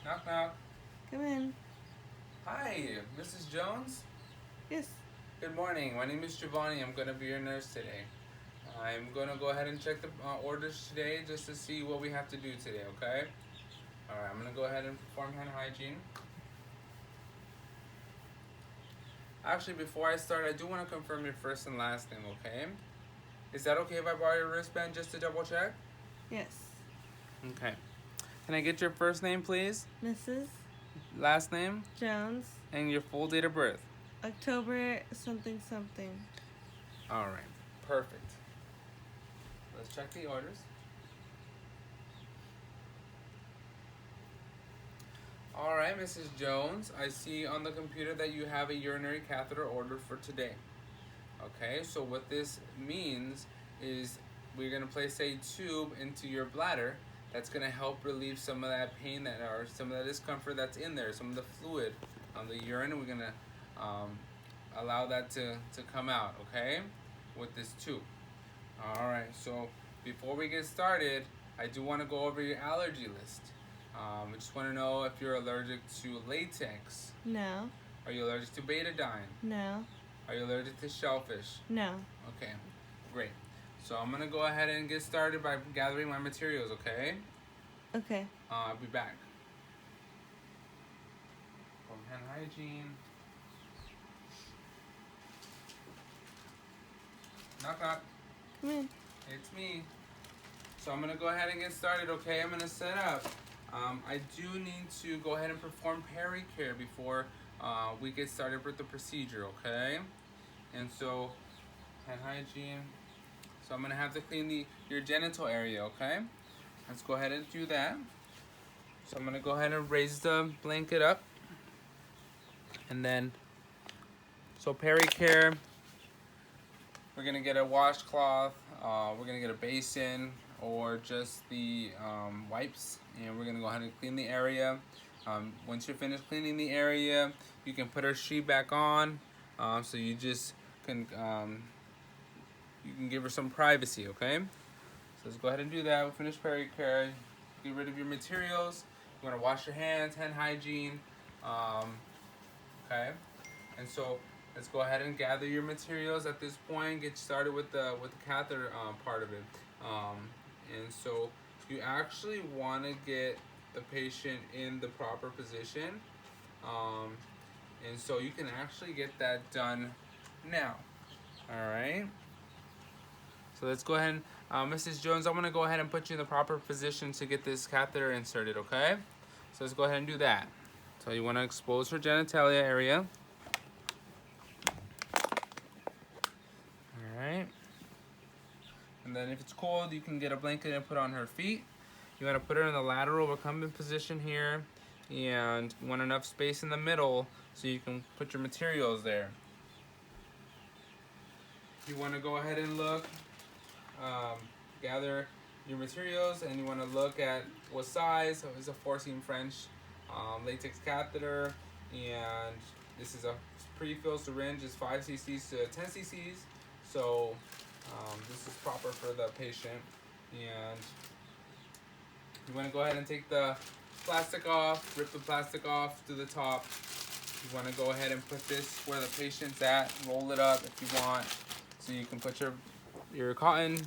Knock knock. Come in. Hi, Mrs. Jones. Yes. Good morning. My name is Jovanny. I'm going to be your nurse today. I'm going to go ahead and check the orders today just to see what we have to do today, okay? Alright, I'm going to go ahead and perform hand hygiene. Actually, before I start, I do want to confirm your first and last name, okay? Is that okay if I borrow your wristband just to double check? Yes. Okay. Can I get your first name, please? Mrs. Last name? Jones. And your full date of birth? October something something. Alright, perfect. Let's check the orders. Alright, Mrs. Jones, I see on the computer that you have a urinary catheter ordered for today. Okay, so what this means is we're going to place a tube into your bladder that's going to help relieve some of that pain that or some of that discomfort that's in there, some of the fluid on the urine, and we're going to allow that to come out, okay, with this tube. Alright, so before we get started, I do want to go over your allergy list. I just want to know if you're allergic to latex. No. Are you allergic to betadine? No. Are you allergic to shellfish? No. Okay, great. So I'm gonna go ahead and get started by gathering my materials, okay? Okay. I'll be back. From hand hygiene. Knock knock. Come in. It's me. So I'm gonna go ahead and get started, okay? I'm gonna set up. I do need to go ahead and perform peri-care before we get started with the procedure, okay? And so, hand hygiene. So I'm gonna have to clean your genital area, okay? Let's go ahead and do that. So I'm gonna go ahead and raise the blanket up. And then, so peri-care, we're gonna get a washcloth, we're gonna get a basin, or just the wipes, and we're gonna go ahead and clean the area. Once you're finished cleaning the area, you can put our sheet back on, so you just can you can give her some privacy, okay? So let's go ahead and do that. We'll finish peri-care. Get rid of your materials. You want to wash your hands, hand hygiene, okay? And so let's go ahead and gather your materials at this point. Get started with the catheter part of it. And so you actually want to get the patient in the proper position. And so you can actually get that done now. All right. So let's go ahead and, Mrs. Jones, I'm going to go ahead and put you in the proper position to get this catheter inserted, okay? So let's go ahead and do that. So you want to expose her genitalia area. Alright. And then if it's cold, you can get a blanket and put on her feet. You want to put her in the lateral recumbent position here. And you want enough space in the middle so you can put your materials there. You want to go ahead and look. Gather your materials, and you want to look at what size. So it's a 4-seam French latex catheter, and this is a pre-filled syringe. It's 5 cc's to 10 cc's, so this is proper for the patient. And you want to go ahead and take the plastic off, rip the plastic off to the top. You want to go ahead and put this where the patient's at, roll it up if you want, so you can put your cotton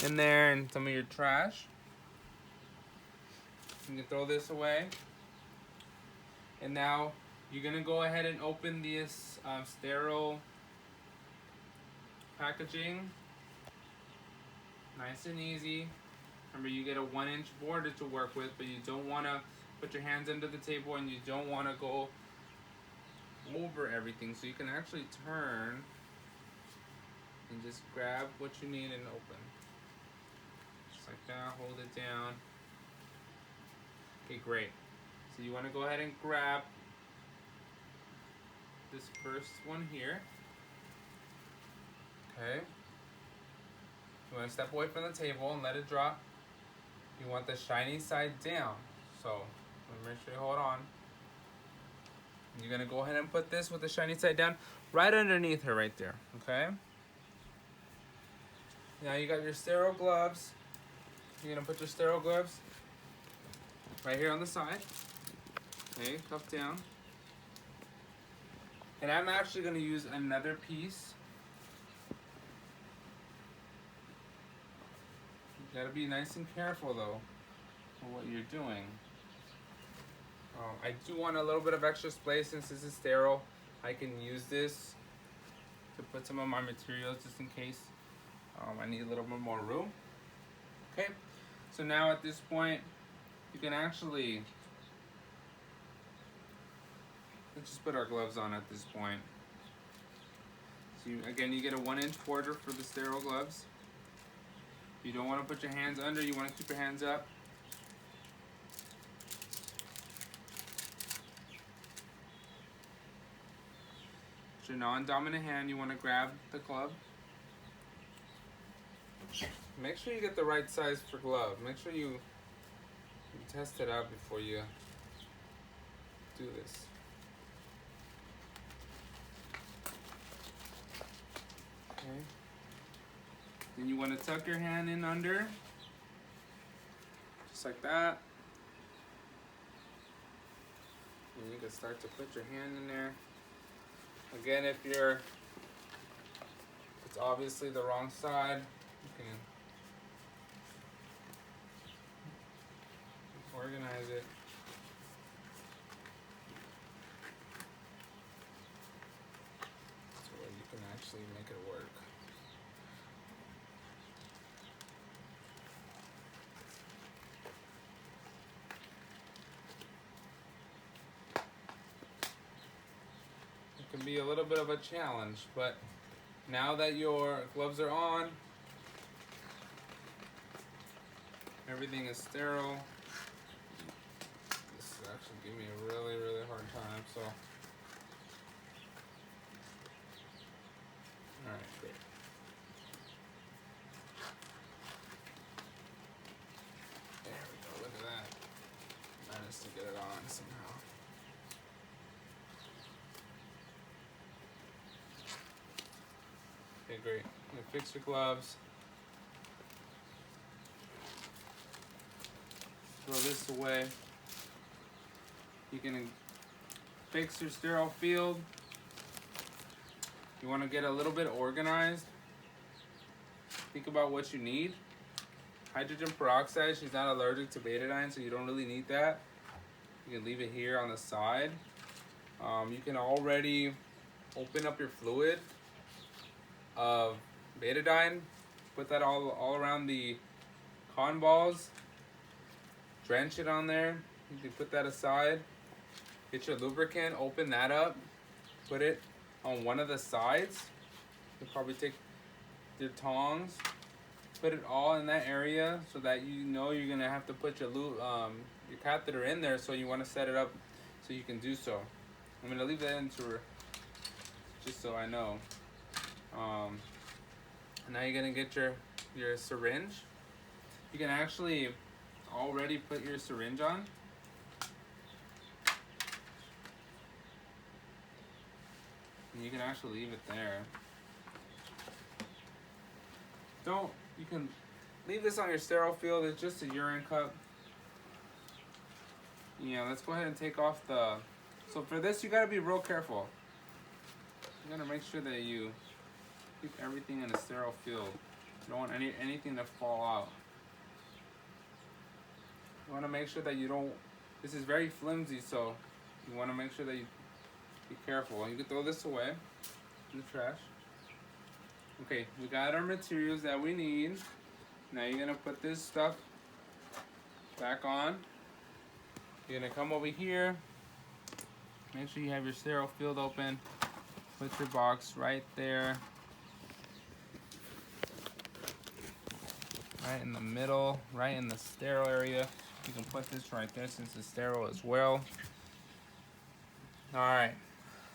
in there and some of your trash. You can throw this away. And now you're gonna go ahead and open this sterile packaging. Nice and easy. Remember, you get a 1-inch border to work with, but you don't wanna put your hands under the table, and you don't wanna go over everything. So you can actually turn and just grab what you need and open. Just like that, hold it down. Okay, great. So you want to go ahead and grab this first one here. Okay. You want to step away from the table and let it drop. You want the shiny side down. So make sure you hold on. You're going to go ahead and put this with the shiny side down right underneath her right there. Okay. Now you got your sterile gloves. You're going to put your sterile gloves right here on the side. Okay, cuff down. And I'm actually going to use another piece. You gotta be nice and careful though for what you're doing. I do want a little bit of extra space since this is sterile. I can use this to put some of my materials just in case I need a little bit more room. Okay, so now at this point, you can actually, let's just put our gloves on at this point. So again, you get a 1-inch border for the sterile gloves. You don't want to put your hands under, you want to keep your hands up. With your non-dominant hand, you want to grab the club. Make sure you get the right size for glove. Make sure you test it out before you do this. Okay. Then you want to tuck your hand in under, just like that. And you can start to put your hand in there. Again, if it's obviously the wrong side, you can organize it. So that you can actually make it work. It can be a little bit of a challenge, but now that your gloves are on, everything is sterile. This is actually giving me a really, really hard time, so. Alright, great. There we go, look at that. Managed to get it on somehow. Okay, great. Now fix your gloves. Throw this away. You can fix your sterile field. You want to get a little bit organized. Think about what you need. Hydrogen peroxide, she's not allergic to betadine, so you don't really need that. You can leave it here on the side. You can already open up your fluid of betadine. Put that all around the cotton balls. Drench it on there. You can put that aside. Get your lubricant, open that up. Put it on one of the sides. You'll probably take your tongs, put it all in that area so that you know you're gonna have to put your catheter in there, so you want to set it up so you can do so. I'm gonna leave that into just so I know. Now you're gonna get your syringe. You can actually already put your syringe on. And you can actually leave it there. You can leave this on your sterile field. It's just a urine cup. Let's go ahead and take off so for this you gotta be real careful. You gotta make sure that you keep everything in a sterile field. You don't want anything to fall out. You wanna make sure that this is very flimsy, so you wanna make sure that you be careful. You can throw this away in the trash. Okay, we got our materials that we need. Now you're gonna put this stuff back on. You're gonna come over here. Make sure you have your sterile field open. Put your box right there. Right in the middle, right in the sterile area. You can put this right there since it's sterile as well. Alright,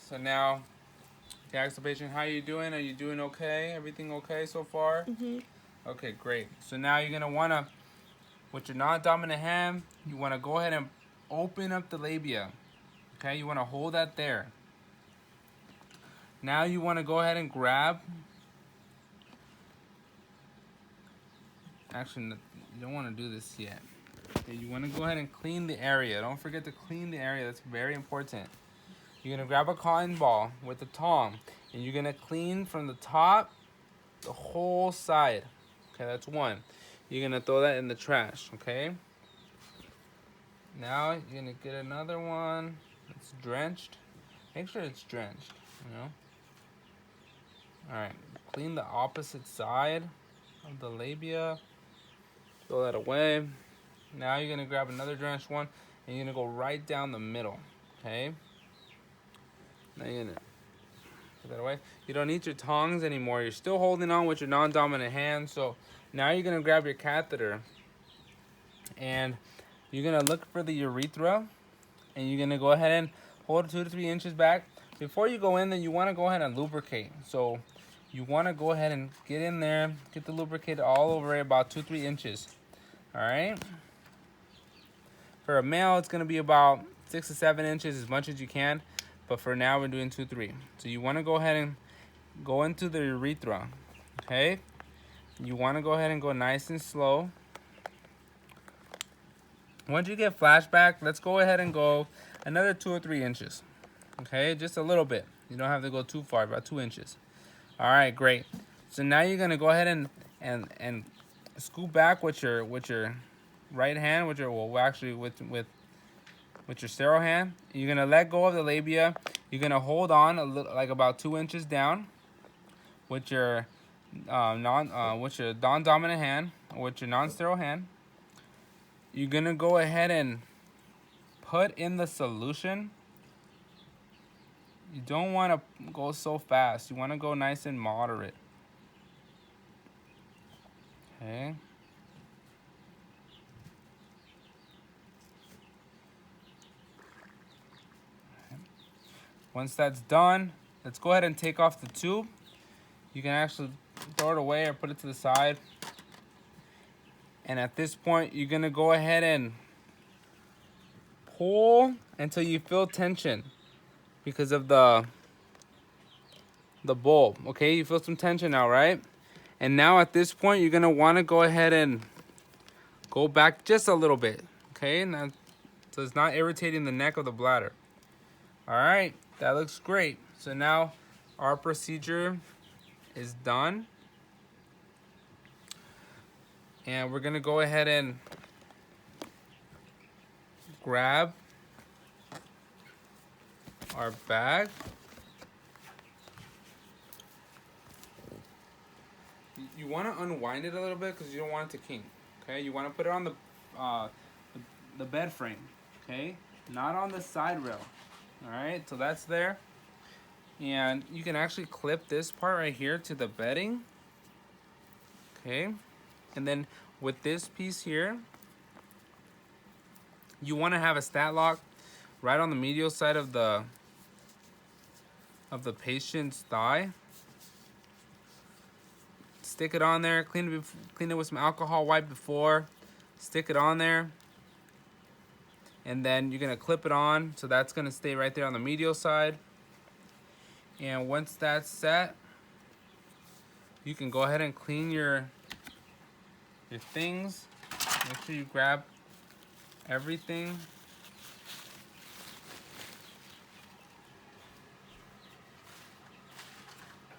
so now you ask the patient, how are you doing? Are you doing okay? Everything okay so far? Mhm. Okay, great. So now you're gonna wanna, with your non-dominant hand, you wanna go ahead and open up the labia. Okay, you wanna hold that there. Now you wanna go ahead and grab. Actually, you don't wanna do this yet. Okay, you want to go ahead and clean the area. Don't forget to clean the area. That's very important. You're going to grab a cotton ball with a tong, and you're going to clean from the top, the whole side. Okay, that's one. You're going to throw that in the trash, okay? Now you're going to get another one that's drenched. Make sure it's drenched, you know? All right, clean the opposite side of the labia. Throw that away. Now you're going to grab another drenched one, and you're going to go right down the middle, okay? Now you're going to put that away. You don't need your tongs anymore. You're still holding on with your non-dominant hand. So now you're going to grab your catheter, and you're going to look for the urethra, and you're going to go ahead and hold it 2 to 3 inches back. Before you go in there, you want to go ahead and lubricate. So you want to go ahead and get in there, get the lubricate all over it, about 2 to 3 inches. All right. For a male, it's going to be about 6 to 7 inches, as much as you can. But for now, we're doing 2 to 3. So you want to go ahead and go into the urethra. Okay. You want to go ahead and go nice and slow. Once you get flashback, let's go ahead and go another 2 or 3 inches. Okay, just a little bit. You don't have to go too far, about 2 inches. All right, great. So now you're gonna go ahead and scoop back with your right hand, with your sterile hand. You're gonna let go of the labia. You're gonna hold on a little, like about 2 inches down, with your non-dominant hand, or with your non-sterile hand. You're gonna go ahead and put in the solution. You don't want to go so fast. You want to go nice and moderate. Okay. Once that's done, let's go ahead and take off the tube. You can actually throw it away or put it to the side. And at this point, you're going to go ahead and pull until you feel tension because of the bulb. Okay, you feel some tension now, right? And now at this point, you're going to want to go ahead and go back just a little bit. Okay, now, so it's not irritating the neck of the bladder. All right, that looks great. So now our procedure is done. And we're gonna go ahead and grab our bag. You want to unwind it a little bit because you don't want it to kink. Okay, you want to put it on the bed frame. Okay, not on the side rail. All right, so that's there. And you can actually clip this part right here to the bedding. Okay, and then with this piece here, you want to have a stat lock right on the medial side of the patient's thigh. Stick it on there, clean it with some alcohol wipe before, stick it on there, and then you're gonna clip it on, so that's gonna stay right there on the medial side. And once that's set, you can go ahead and clean your things. Make sure you grab everything.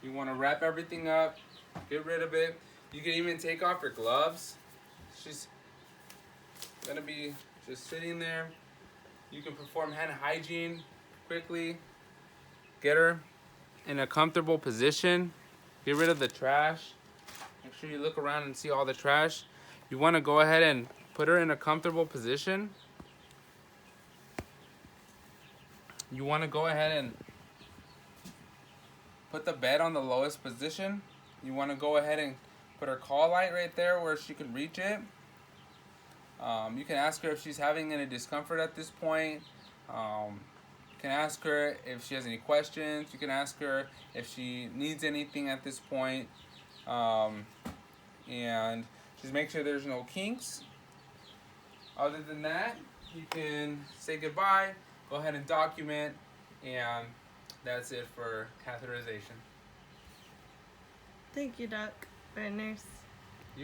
You wanna wrap everything up. Get rid of it. You can even take off your gloves. She's gonna be just sitting there. You can perform hand hygiene quickly. Get her in a comfortable position. Get rid of the trash. Make sure you look around and see all the trash. You want to go ahead and put her in a comfortable position. You want to go ahead and put the bed on the lowest position. You want to go ahead and put her call light right there where she can reach it. You can ask her if she's having any discomfort at this point. You can ask her if she has any questions. You can ask her if she needs anything at this point. And just make sure there's no kinks. Other than that, you can say goodbye, go ahead and document, and that's it for catheterization. Thank you, Doc, or nurse.